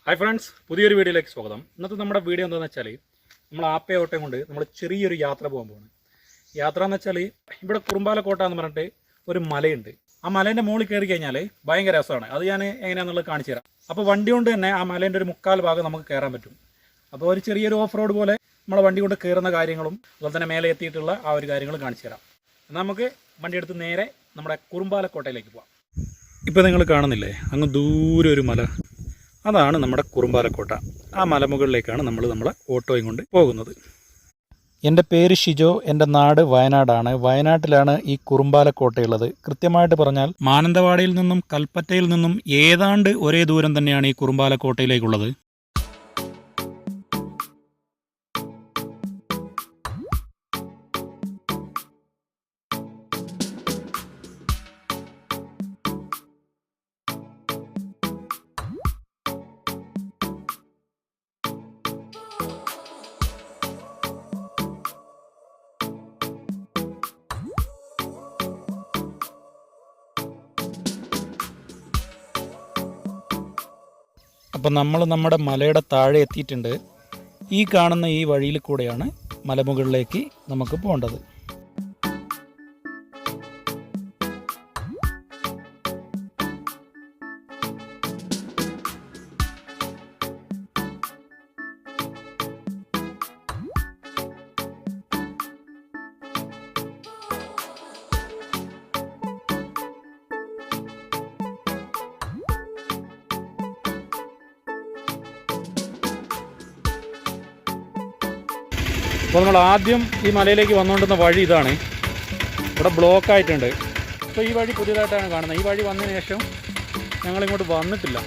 Hi friends, പുതിയൊരു വീഡിയോയിലേക്ക് സ്വാഗതം. ഇന്നത്തെ നമ്മുടെ വീഡിയോ എന്താണെന്ന് വെച്ചാൽ നമ്മൾ ആപ്പേ ഓട്ടം കൊണ്ട് നമ്മൾ ചെറിയൊരു യാത്ര പോകാൻ പോകുന്നത്. യാത്ര എന്ന് വെച്ചാൽ ഇവിടെ കുറുമ്പാലക്കോട്ട എന്ന് പറഞ്ഞിട്ട് ഒരു മലയുണ്ട്. ആ മലേൻ്റെ മുകളിൽ കയറി കഴിഞ്ഞാൽ ഭയങ്കര രസമാണ്. അത് ഞാൻ എങ്ങനെയാണെന്നുള്ളത് കാണിച്ചു തരാം. അപ്പോൾ വണ്ടി കൊണ്ട് തന്നെ ആ മലേൻ്റെ ഒരു മുക്കാൽ ഭാഗം നമുക്ക് കയറാൻ പറ്റും. അപ്പോൾ ഒരു ചെറിയൊരു ഓഫ് റോഡ് പോലെ നമ്മളെ വണ്ടി കൊണ്ട് കയറുന്ന കാര്യങ്ങളും അതുപോലെ തന്നെ മേലെ എത്തിയിട്ടുള്ള ആ ഒരു കാര്യങ്ങൾ കാണിച്ചു തരാം. എന്നാൽ നമുക്ക് വണ്ടി എടുത്ത് നേരെ നമ്മുടെ കുറുമ്പാലക്കോട്ടയിലേക്ക് പോകാം. ഇപ്പോൾ നിങ്ങൾ കാണുന്നില്ലേ, അങ്ങ് ദൂരെ ഒരു മല, അതാണ് നമ്മുടെ കുറുമ്പാലക്കോട്ട. ആ മലമുകളിലേക്കാണ് നമ്മളെ ഓട്ടോയും കൊണ്ട് പോകുന്നത്. എൻ്റെ പേര് ഷിജോ, എൻ്റെ നാട് വയനാടാണ്. വയനാട്ടിലാണ് ഈ കുറുമ്പാലക്കോട്ടയുള്ളത്. കൃത്യമായിട്ട് പറഞ്ഞാൽ മാനന്തവാടിയിൽ നിന്നും കൽപ്പറ്റയിൽ നിന്നും ഏതാണ്ട് ഒരേ ദൂരം തന്നെയാണ് ഈ കുറുമ്പാലക്കോട്ടയിലേക്കുള്ളത്. അപ്പം നമ്മൾ നമ്മുടെ മലയുടെ താഴെ എത്തിയിട്ടുണ്ട്. ഈ കാണുന്ന ഈ വഴിയിൽ കൂടെയാണ് മലമുകളിലേക്ക് നമുക്ക് പോകേണ്ടത്. അപ്പോൾ നമ്മൾ ആദ്യം ഈ മലയിലേക്ക് വന്നുകൊണ്ടുന്ന വഴി ഇതാണ്. ഇവിടെ ബ്ലോക്ക് ആയിട്ടുണ്ട്. ഇപ്പോൾ ഈ വഴി പുതിയതായിട്ടാണ് കാണുന്നത്. ഈ വഴി വന്നതിന് ശേഷം ഞങ്ങളിങ്ങോട്ട് വന്നിട്ടില്ല.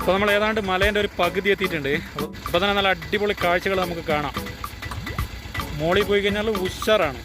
അപ്പോൾ നമ്മൾ ഏതാണ്ട് മലേൻ്റെ ഒരു പകുതി എത്തിയിട്ടുണ്ട്. അപ്പോൾ തന്നെ നല്ല അടിപൊളി കാഴ്ചകൾ നമുക്ക് കാണാം. മോളിൽ പോയി കഴിഞ്ഞാൽ ഉഷാറാണ്.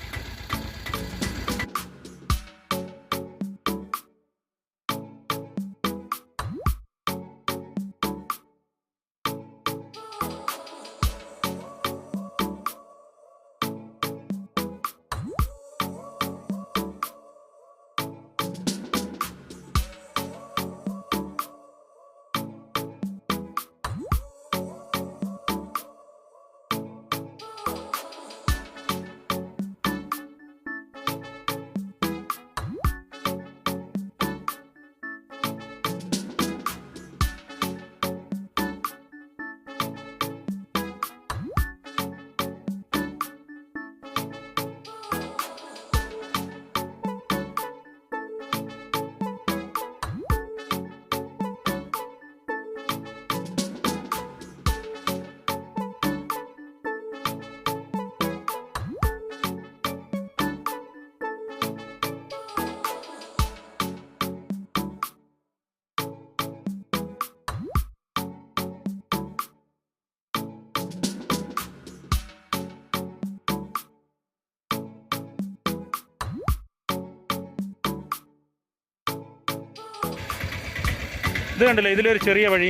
ഇത് കണ്ടില്ലേ, ഇതിലൊരു ചെറിയ വഴി.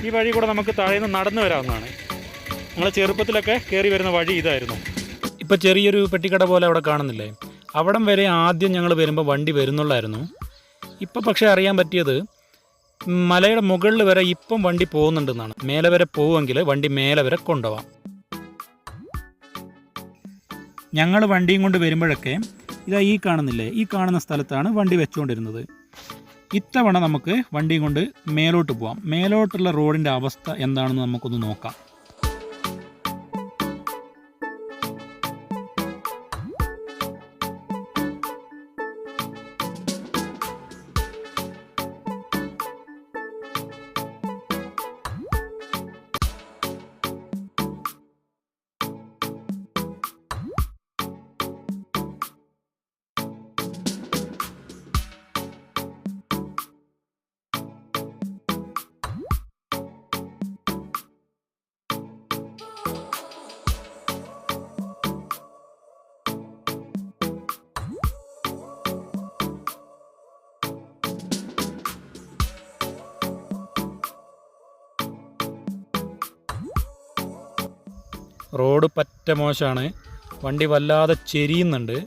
ഈ വഴി കൂടെ നമുക്ക് താഴേന്ന് നടന്നു വരാവുന്നതാണ്. നമ്മൾ ചെറുപ്പത്തിലൊക്കെ കയറി വരുന്ന വഴി ഇതായിരുന്നു. ഇപ്പോൾ ചെറിയൊരു പെട്ടിക്കട പോലെ അവിടെ കാണുന്നില്ലേ, അവിടം വരെ ആദ്യം ഞങ്ങൾ വരുമ്പോൾ വണ്ടി വരുന്നുള്ളായിരുന്നു. ഇപ്പം പക്ഷേ അറിയാൻ പറ്റിയത് മലയുടെ മുകളിൽ വരെ ഇപ്പം വണ്ടി പോകുന്നുണ്ടെന്നാണ്. മേലെ വരെ പോവുമെങ്കിൽ വണ്ടി മേലെ വരെ കൊണ്ടുപോകാം. ഞങ്ങൾ വണ്ടിയും കൊണ്ട് വരുമ്പോഴൊക്കെ ഇതാ ഈ കാണുന്നില്ലേ, ഈ കാണുന്ന സ്ഥലത്താണ് വണ്ടി വെച്ചുകൊണ്ടിരുന്നത്. ഇത്തവണ നമുക്ക് വണ്ടിയും കൊണ്ട് മേലോട്ട് പോവാം. മേലോട്ടുള്ള റോഡിൻ്റെ അവസ്ഥ എന്താണെന്ന് നമുക്കൊന്ന് നോക്കാം. റോഡ് പറ്റ മോശമാണ്, വണ്ടി വല്ലാതെ ചെരിയുന്നുണ്ട്.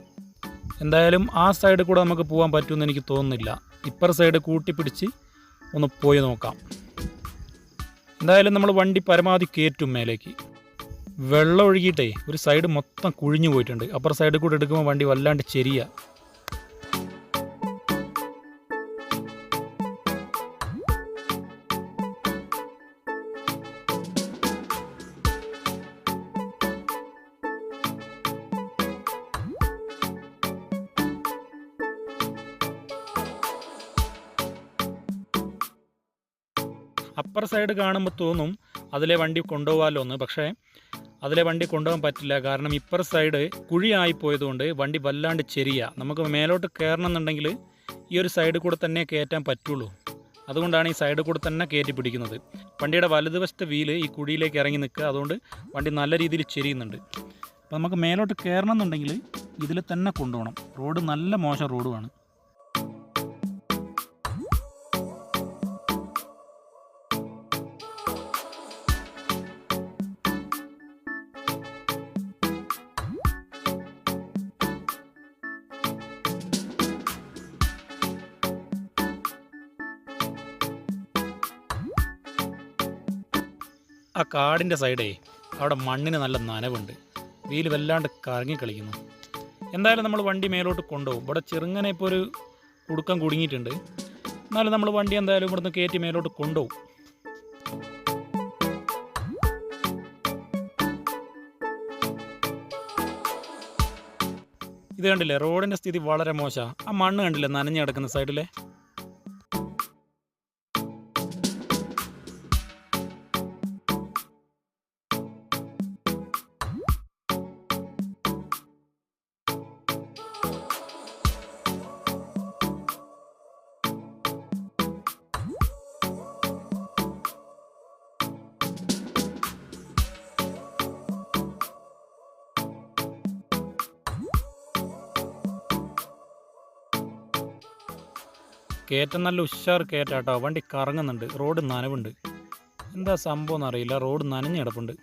എന്തായാലും ആ സൈഡിൽ കൂടെ നമുക്ക് പോകാൻ പറ്റുമെന്ന് എനിക്ക് തോന്നുന്നില്ല. ഇപ്പർ സൈഡ് കൂട്ടിപ്പിടിച്ച് ഒന്ന് പോയി നോക്കാം. എന്തായാലും നമ്മൾ വണ്ടി പരമാവധി കയറ്റും മേലേക്ക്. വെള്ളം ഒഴുകിയിട്ടേ ഒരു സൈഡ് മൊത്തം കുഴിഞ്ഞു പോയിട്ടുണ്ട്. അപ്പർ സൈഡിൽ കൂടെ എടുക്കുമ്പോൾ വണ്ടി വല്ലാണ്ട് ചെരിയ. അപ്പർ സൈഡ് കാണുമ്പോൾ തോന്നും അതിലെ വണ്ടി കൊണ്ടുപോകാമല്ലോ എന്ന്. പക്ഷേ അതിലെ വണ്ടി കൊണ്ടുപോകാൻ പറ്റില്ല. കാരണം ഇപ്പർ സൈഡ് കുഴിയായി പോയതുകൊണ്ട് വണ്ടി വല്ലാണ്ട് ചെരിയ. നമുക്ക് മേലോട്ട് കയറണം എന്നുണ്ടെങ്കിൽ ഈ ഒരു സൈഡിൽ കൂടെ തന്നെ കയറ്റാൻ പറ്റുള്ളൂ. അതുകൊണ്ടാണ് ഈ സൈഡിൽ കൂടെ തന്നെ കയറ്റി പിടിക്കുന്നത്. വണ്ടിയുടെ വലതുവശത്തെ വീല് ഈ കുഴിയിലേക്ക് ഇറങ്ങി നിൽക്കുക. അതുകൊണ്ട് വണ്ടി നല്ല രീതിയിൽ ചെരിയുന്നുണ്ട്. അപ്പോൾ നമുക്ക് മേലോട്ട് കയറണം എന്നുണ്ടെങ്കിൽ ഇതിൽ തന്നെ കൊണ്ടുപോകണം. റോഡ് നല്ല മോശം റോഡുമാണ്. ആ കാടിൻ്റെ സൈഡേ അവിടെ മണ്ണിന് നല്ല നനവുണ്ട്. വീല് വല്ലാണ്ട് കറങ്ങി കളിക്കുന്നു. എന്തായാലും നമ്മൾ വണ്ടി മേലോട്ട് കൊണ്ടുപോകും. ഇവിടെ ചെറുങ്ങനെ ഇപ്പോൾ ഒരു കുടുക്കം കുടുങ്ങിയിട്ടുണ്ട്. എന്നാലും നമ്മൾ വണ്ടി എന്തായാലും ഇവിടുന്ന് കയറ്റി മേലോട്ട് കൊണ്ടുപോകും. ഇത് കണ്ടില്ലേ, റോഡിൻ്റെ സ്ഥിതി വളരെ മോശമാണ്. ആ മണ്ണ് കണ്ടില്ലേ നനഞ്ഞു കിടക്കുന്ന സൈഡിലെ. കയറ്റം നല്ല ഉഷാർ കയറ്റാട്ടോ. വണ്ടി കറങ്ങുന്നുണ്ട്. റോഡ് നനവുണ്ട്. എന്താ സംഭവം എന്നറിയില്ല. റോഡ് നനഞ്ഞ് കിടപ്പുണ്ട്.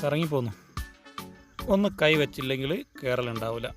കറങ്ങിപ്പോന്നു. ഒന്ന് കൈ വെച്ചില്ലെങ്കിൽ കയറലുണ്ടാവില്ല.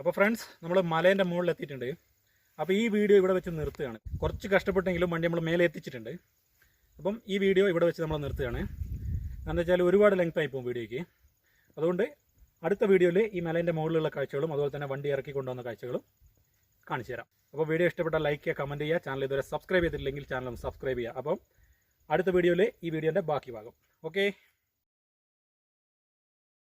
അപ്പോൾ ഫ്രണ്ട്സ്, നമ്മൾ മലേൻ്റെ മുകളിൽ എത്തിയിട്ടുണ്ട്. അപ്പോൾ ഈ വീഡിയോ ഇവിടെ വെച്ച് നിർത്തുകയാണ്. കുറച്ച് കഷ്ടപ്പെട്ടെങ്കിലും വണ്ടി നമ്മൾ മേലെ എത്തിച്ചിട്ടുണ്ട്. അപ്പം ഈ വീഡിയോ ഇവിടെ വെച്ച് നമ്മൾ നിർത്തുകയാണ്. എന്താ വെച്ചാൽ ഒരുപാട് ലെങ്ത് ആയി പോകും വീഡിയോയ്ക്ക്. അതുകൊണ്ട് അടുത്ത വീഡിയോയിൽ ഈ മലേൻ്റെ മുകളിലുള്ള കാഴ്ചകളും അതുപോലെ തന്നെ വണ്ടി ഇറക്കി കൊണ്ടുവന്ന കാഴ്ചകളും കാണിച്ചു തരാം. അപ്പോൾ വീഡിയോ ഇഷ്ടപ്പെട്ടാൽ ലൈക്ക് ചെയ്യുക, കമൻറ്റ് ചെയ്യുക. ചാനൽ ഇതുവരെ സബ്സ്ക്രൈബ് ചെയ്തിട്ടില്ലെങ്കിൽ ചാനൽ സബ്സ്ക്രൈബ് ചെയ്യുക. അപ്പം അടുത്ത വീഡിയോയിൽ ഈ വീഡിയോൻ്റെ ബാക്കി ഭാഗം. ഓക്കെ.